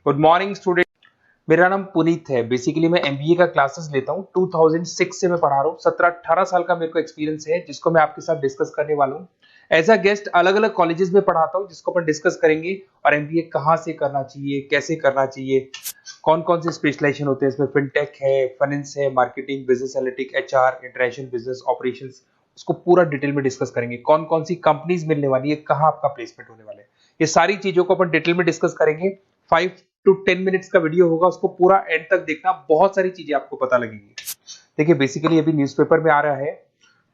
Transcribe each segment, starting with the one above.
Good morning student. मेरा नाम पुनीत है। बेसिकली मैं एमबीए का क्लासेस लेता हूँ। 2006 से मैं पढ़ा रहा हूँ। 17-18 साल का मेरे को एक्सपीरियंस है, जिसको मैं आपके साथ डिस्कस करने वाला हूँ। एज अ गेस्ट अलग अलग कॉलेजेस में पढ़ाता हूँ, जिसको अपन डिस्कस करेंगे। और एमबीए कहाँ से करना चाहिए, कैसे करना चाहिए, कौन कौन से स्पेशलाइजेशन होते हैं इसमें। फिनटेक है, फाइनेंस है, marketing, business analytic, HR, international business operations, उसको पूरा डिटेल में डिस्कस करेंगे। कौन कौन सी कंपनीज मिलने वाली है, कहाँ आपका प्लेसमेंट होने वाला है, ये सारी चीजों को अपन डिटेल में डिस्कस करेंगे। 5 to 10 मिनट्स का वीडियो होगा, उसको पूरा एंड तक देखना। बहुत सारी चीजें आपको पता लगेंगी। देखिए, बेसिकली अभी न्यूज़पेपर में आ रहा है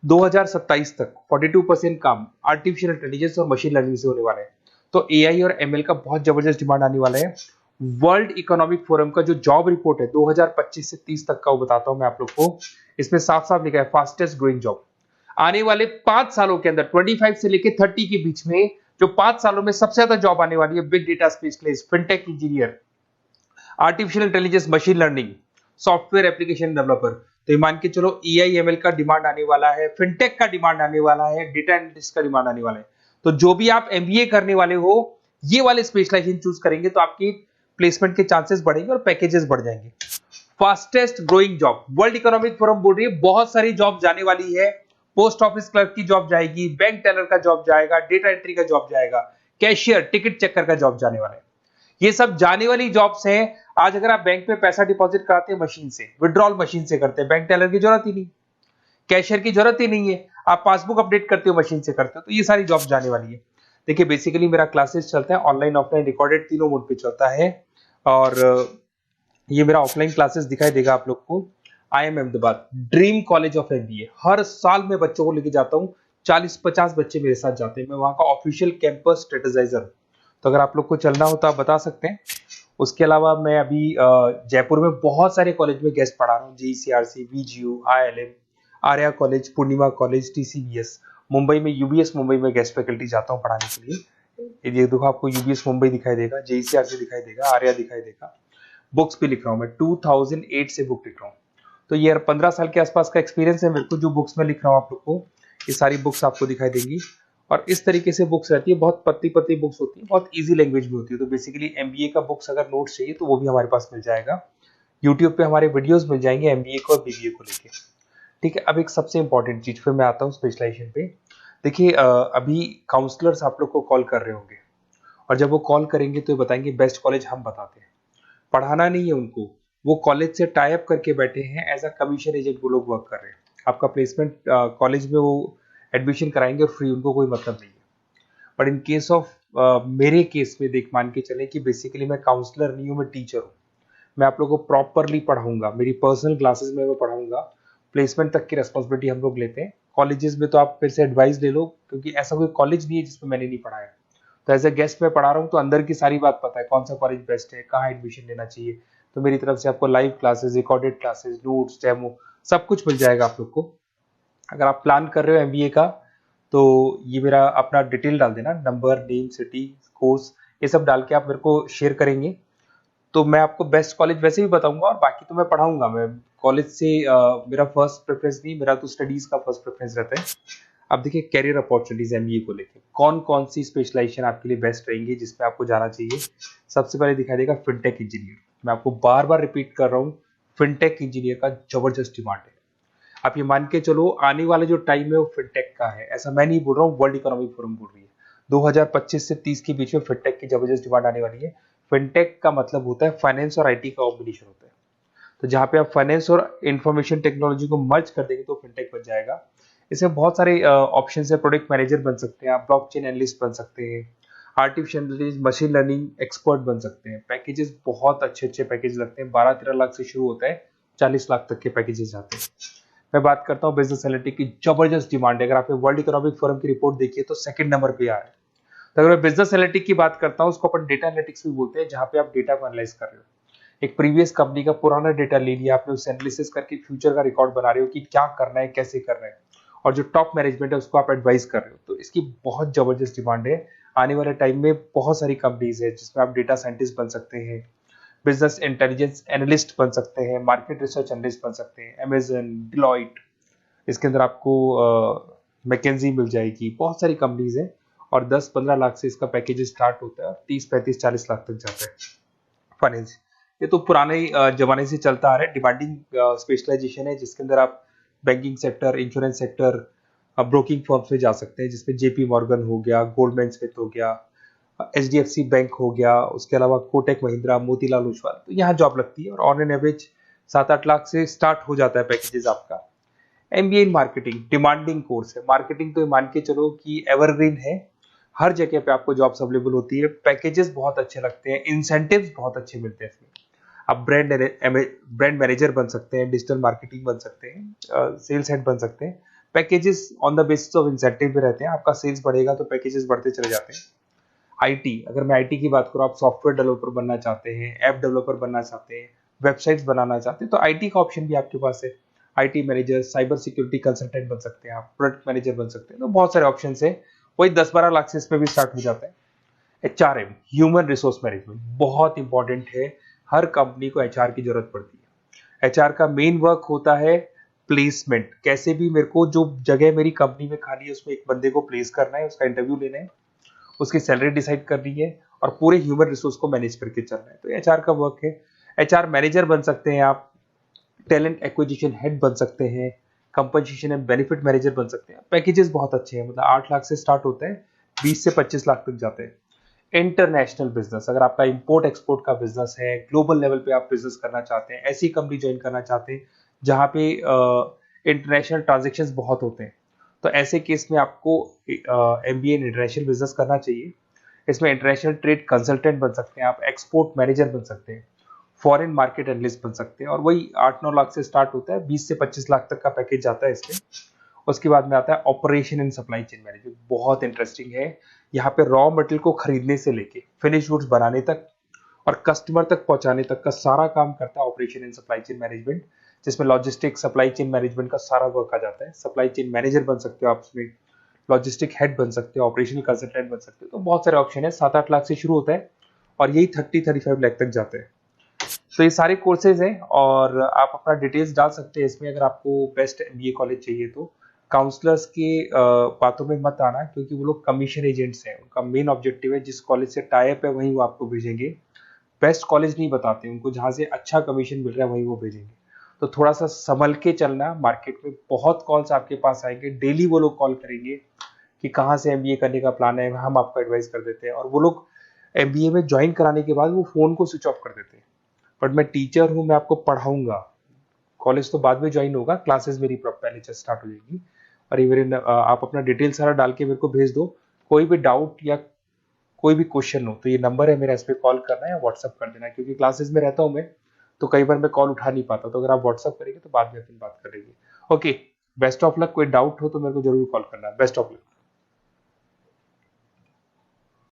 2027 तक 42% काम आर्टिफिशियल इंटेलिजेंस और मशीन लर्निंग से होने वाला है। तो एआई और एमएल का बहुत जबरदस्त डिमांड आने वाला है। वर्ल्ड इकोनॉमिक फोरम का जो जॉब रिपोर्ट है 2025 से 30 तक का, वो बताता हूं मैं आप लोग को। इसमें साफ साफ लिखा है फास्टेस्ट ग्रोइंग जॉब। आने वाले 5 सालों के अंदर 25 से लेकर 30 के बीच में जो 5 सालों में सबसे ज्यादा जॉब आने वाली है, big data specialist, fintech engineer, artificial intelligence, machine learning, software application developer. तो ये मान के चलो एआई एमएल का डिमांड आने वाला है, फिनटेक का डिमांड आने वाला है, डेटा एनालिटिक्स का डिमांड आने वाला है। तो जो भी आप एमबीए करने वाले हो, ये वाले स्पेशलाइजेशन चूज करेंगे तो आपकी प्लेसमेंट के चांसेस बढ़ेंगे और पैकेजेस बढ़ जाएंगे। Fastest growing job, world economic forum बोल रही है बहुत सारी जॉब जाने वाली है। पोस्ट ऑफिस क्लर्क की जॉब जाएगी, बैंक टेलर का जॉब जाएगा, डेटा एंट्री का जॉब जाएगा, कैशियर, टिकट चेकर का जॉब जाने वाला है। ये सब जाने वाली जॉब्स हैं। आज अगर आप बैंक में पैसा डिपॉजिट कराते हैं मशीन से, विड्रॉल मशीन से करते हैं, बैंक टेलर की जरूरत ही नहीं, कैशियर की जरूरत ही नहीं है। आप पासबुक अपडेट करते हो मशीन से करते हो, तो ये सारी जॉब जाने वाली है। देखिए, बेसिकली मेरा क्लासेस चलता है ऑनलाइन ऑफलाइन रिकॉर्डेड, तीनों मोड पे चलता है। और ये मेरा ऑफलाइन क्लासेस दिखाई देगा आप लोग को। IIM Ahmedabad, dream college of MBA. हर साल मैं बच्चों को लेके जाता हूँ। 40-50 बच्चे मेरे साथ जाते हैं। मैं वहाँ का ऑफिशियल कैंपस स्ट्रेटेजाइजर हूँ। तो अगर आप लोग को चलना हो तो आप बता सकते हैं। उसके अलावा मैं अभी जयपुर में बहुत सारे कॉलेज में गेस्ट पढ़ा रहा हूँ। जीसीआरसी, वीजीयू, IIM, आर्या कॉलेज, पूर्णिमा कॉलेज, TCBS। मुंबई में यूबीएस मुंबई में गेस्ट फैकल्टी जाता हूँ पढ़ाने के लिए। ये देखो, आपको यूबीएस मुंबई दिखाई देगा, JCRC दिखाई देगा, आर्या दिखाई देगा। बुक्स भी लिख रहा हूँ मैं, 2008 से बुक लिख रहा हूँ। तो ये 15 साल के आसपास का एक्सपीरियंस है मेरे को। जो बुक्स में लिख रहा हूँ आप लोग को, ये सारी बुक्स आपको दिखाई देंगी। और इस तरीके से बुक्स रहती है, बहुत पतली पतली बुक्स होती है, बहुत इजी लैंग्वेज में होती है। तो बेसिकली एमबीए का बुक्स अगर नोट्स चाहिए तो वो भी हमारे पास मिल जाएगा। यूट्यूब पे हमारे वीडियोस मिल जाएंगे एमबीए को और बीबीए को लेके। ठीक है, अब एक सबसे इंपॉर्टेंट चीज पे मैं आता हूँ, स्पेशलाइजेशन पे। देखिए, अभी काउंसलर्स आप लोग को कॉल कर रहे होंगे, और जब वो कॉल करेंगे तो ये बताएंगे बेस्ट कॉलेज हम बताते हैं। पढ़ाना नहीं है उनको, वो कॉलेज से टाई अप करके बैठे हैं। एज अ कमीशन एजेंट वो लोग वर्क कर रहे हैं। आपका प्लेसमेंट कॉलेज में वो एडमिशन कराएंगे और फ्री, उनको कोई मतलब नहीं है। बट इन केस ऑफ मेरे केस में देख मान के चले कि बेसिकली मैं काउंसलर नहीं हूँ, मैं टीचर हूँ। मैं आप लोगों को प्रॉपरली पढ़ाऊंगा, मेरी पर्सनल क्लासेस में मैं पढ़ाऊंगा। प्लेसमेंट तक की रेस्पॉन्सिबिलिटी हम लोग लेते हैं। कॉलेजेस में तो आप फिर से एडवाइस ले लो, क्योंकि ऐसा कोई कॉलेज नहीं है जिसमें मैंने नहीं पढ़ाया। तो एज ए गेस्ट में पढ़ा रहा हूँ, तो अंदर की सारी बात पता है, कौन सा कॉलेज बेस्ट है, कहाँ एडमिशन लेना चाहिए। तो मेरी तरफ से आपको live classes, recorded classes, notes, demo, सब कुछ मिल जाएगा आप लोग को। अगर आप प्लान कर रहे हो एमबीए का, तो ये मेरा अपना डिटेल डाल देना, नंबर, नेम, सिटी, कोर्स, ये सब डाल के आप मेरे को शेयर करेंगे। तो मैं आपको बेस्ट कॉलेज वैसे भी बताऊंगा, और बाकी तो मैं पढ़ाऊंगा। मैं कॉलेज से मेरा फर्स्ट प्रेफरेंस नहीं, मेरा तो स्टडीज का फर्स्ट प्रेफरेंस रहता है। अब देखिए, कैरियर अपॉर्चुनिटीज एमबीए को लेके कौन कौन सी स्पेशलाइजेशन आपके लिए बेस्ट रहेंगी, जिसमें आपको जाना चाहिए। सबसे पहले दिखाई देगा फिनटेक इंजीनियर। मैं आपको बार बार रिपीट कर रहा हूँ, फिनटेक इंजीनियर का जबरदस्त डिमांड है। आप ये मान के चलो, आने वाला जो टाइम है वो फिनटेक का है। ऐसा मैं नहीं बोल रहा हूँ, वर्ल्ड इकोनॉमिक फोरम बोल रही है। 2025 से 30 के बीच में फिनटेक की जबरदस्त डिमांड आने वाली है। फिनटेक का मतलब होता है फाइनेंस और आईटी का कॉम्बिनेशन होता है। तो जहां पे आप फाइनेंस और इंफॉर्मेशन टेक्नोलॉजी को मर्ज कर देंगे तो फिनटेक बन जाएगा। इसमें बहुत सारे ऑप्शन है। प्रोडक्ट मैनेजर बन सकते हैं आप, ब्लॉकचेन एनालिस्ट बन सकते हैं, artificial intelligence, machine learning expert बन सकते हैं। पैकेजेस बहुत अच्छे अच्छे पैकेज लगते हैं, 12-13 लाख से शुरू होता है, 40 लाख तक के पैकेजेस जाते हैं। मैं बात करता हूँ बिजनेस एनालिटिक्स की, जबरदस्त डिमांड है। अगर आपने वर्ल्ड इकोनॉमिक फोरम की रिपोर्ट देखी है तो सेकंड नंबर पे आ रहा है। तो अगर मैं बिजनेस एनालिटिक्स की बात करता हूँ, उसको अपन डेटा एनालिटिक्स भी बोलते हैं, जहां पे आप डेटा को एनालाइज कर रहे हो। एक प्रीवियस कंपनी का पुराना डेटा ले लिया आपने, उससे एनालिसिस करके फ्यूचर का रिकॉर्ड बना रहे हो कि क्या करना है, कैसे करना है, और जो टॉप मैनेजमेंट है उसको आप एडवाइस कर रहे हो। तो इसकी बहुत जबरदस्त डिमांड है। आने वाले टाइम में बहुत सारी कंपनीज है जिसमें आप डेटा साइंटिस्ट बन सकते हैं, बिजनेस इंटेलिजेंस एनालिस्ट बन सकते हैं, मार्केट रिसर्च एनालिस्ट बन सकते हैं, अमेजन, डिलॉइट, इसके अंदर आपको मैकेंजी मिल जाएगी। बहुत सारी कंपनीज है, और 10-15 लाख से इसका पैकेज स्टार्ट होता है और 30-35-40 लाख तक जाता है। फाइनेंस, ये तो पुराने जमाने से चलता आ रहा है। डिमांडिंग स्पेशलाइजेशन है जिसके अंदर आप banking sector, insurance sector, broking firms में जा सकते हैं, जिसमें जेपी मॉर्गन हो गया, गोल्डमैन स्मिथ हो गया, एचडीएफसी बैंक हो गया, उसके अलावा कोटक महिंद्रा, मोतीलाल ओसवाल, तो यहाँ जॉब लगती है और ऑन एन एवरेज 7-8 लाख से स्टार्ट हो जाता है पैकेजेस आपका। MBA in marketing demanding course है। मार्केटिंग तो मान के चलो कि एवरग्रीन है, हर जगह पे आपको जॉब्स अवेलेबल होती है, पैकेजेस बहुत अच्छे लगते हैं, इंसेंटिव्स बहुत अच्छे मिलते हैं इसमें। आप ब्रांड मैनेजर बन सकते हैं, डिजिटल मार्केटिंग बन सकते हैं, सेल्स हेड बन सकते हैं। Packages on the basis of incentive पे रहते हैं, आपका सेल्स बढ़ेगा तो पैकेजेस बढ़ते चले जाते हैं। आईटी, अगर मैं आईटी की बात करूँ, आप सॉफ्टवेयर डेवलपर बनना चाहते हैं, ऐप डेवलपर बनना चाहते हैं, वेबसाइट्स बनाना चाहते हैं, तो आईटी का ऑप्शन भी आपके पास है। IT manager, cyber security consultant बन सकते हैं आप, प्रोडक्ट मैनेजर बन सकते हैं, तो बहुत सारे ऑप्शन है। वही 10-12 लाख से इसमें भी स्टार्ट हो जाता है। एचआरएम, ह्यूमन रिसोर्स मैनेजमेंट, बहुत इंपॉर्टेंट है। हर कंपनी को एचआर की जरूरत पड़ती है। एचआर का मेन वर्क होता है प्लेसमेंट, कैसे भी मेरे को जो जगह मेरी कंपनी में खाली है उसमें एक बंदे को प्लेस करना है, उसका इंटरव्यू लेना है, उसकी सैलरी डिसाइड करनी है और पूरे ह्यूमन रिसोर्स को मैनेज करके चलना है, तो एचआर का वर्क है। एचआर मैनेजर बन सकते हैं आप, टैलेंट एक्विजिशन हेड बन सकते हैं, कंपनसेशन एंड बेनिफिट मैनेजर बन सकते हैं। पैकेजेस बहुत अच्छे हैं, मतलब 8 लाख से स्टार्ट होते हैं, 20 से 25 लाख तक जाते हैं। इंटरनेशनल बिजनेस, अगर आपका इंपोर्ट एक्सपोर्ट का बिजनेस है, ग्लोबल लेवल पे आप बिजनेस करना चाहते हैं, ऐसी कंपनी ज्वाइन करना चाहते हैं जहां पे इंटरनेशनल ट्रांजेक्शन्स बहुत होते हैं, तो ऐसे केस में आपको एमबीए इन इंटरनेशनल बिजनेस करना चाहिए। इसमें इंटरनेशनल ट्रेड कंसल्टेंट बन सकते हैं आप, एक्सपोर्ट मैनेजर बन सकते हैं, फॉरेन मार्केट एनालिस्ट बन सकते हैं, और वही 8-9 लाख से स्टार्ट होता है, 20 से 25 लाख तक का पैकेज जाता है इसमें। उसके बाद में आता है operation and supply chain management, बहुत इंटरेस्टिंग है। यहाँ पे रॉ मटेरियल को खरीदने से लेके फिनिश गुड्स बनाने तक और कस्टमर तक पहुंचाने तक का सारा काम करता है operation and supply chain management, जिसमें लॉजिस्टिक सप्लाई चेन मैनेजमेंट का सारा वर्क आ जाता है। सप्लाई चेन मैनेजर बन सकते हो आप उसमें, लॉजिस्टिक हेड बन सकते हो, ऑपरेशनल कंसल्टेंट बन सकते हो, तो बहुत सारे ऑप्शन है। 7-8 लाख से शुरू होता है और यही 30-35 लाख तक जाते हैं। तो ये सारे कोर्सेज हैं और आप अपना डिटेल्स डाल सकते हैं इसमें। अगर आपको बेस्ट एमबीए कॉलेज चाहिए तो काउंसलर्स के बातों में मत आना, क्योंकि वो लोग कमीशन एजेंट्स हैं। उनका मेन ऑब्जेक्टिव है जिस कॉलेज से टाई अप है वहीं वो आपको भेजेंगे, बेस्ट कॉलेज नहीं बताते उनको, जहां से अच्छा कमीशन मिल रहा है वहीं वो भेजेंगे। तो थोड़ा सा संभल के चलना, मार्केट में बहुत कॉल्स आपके पास आएंगे, डेली वो लोग कॉल करेंगे कि कहाँ से एमबीए करने का प्लान है, हम आपको एडवाइस कर देते हैं, और वो लोग एमबीए में ज्वाइन कराने के बाद वो फोन को स्विच ऑफ कर देते हैं। बट मैं टीचर हूँ, मैं आपको पढ़ाऊंगा, कॉलेज तो बाद में ज्वाइन होगा, क्लासेस मेरी पहले से स्टार्ट हो जाएगी। और ये मेरे आप अपना डिटेल सारा डाल के मेरे को भेज दो। कोई भी डाउट या कोई भी क्वेश्चन हो तो ये नंबर है मेरा, इस पर कॉल करना है या व्हाट्सअप कर देना है, क्योंकि क्लासेस में रहता हूँ मैं, तो कई बार मैं कॉल उठा नहीं पाता, तो अगर आप व्हाट्सअप करेंगे तो बाद में अपन बात कर लेंगे। Okay, best of luck. कोई डाउट हो तो मेरे को जरूर कॉल करना। Best of luck.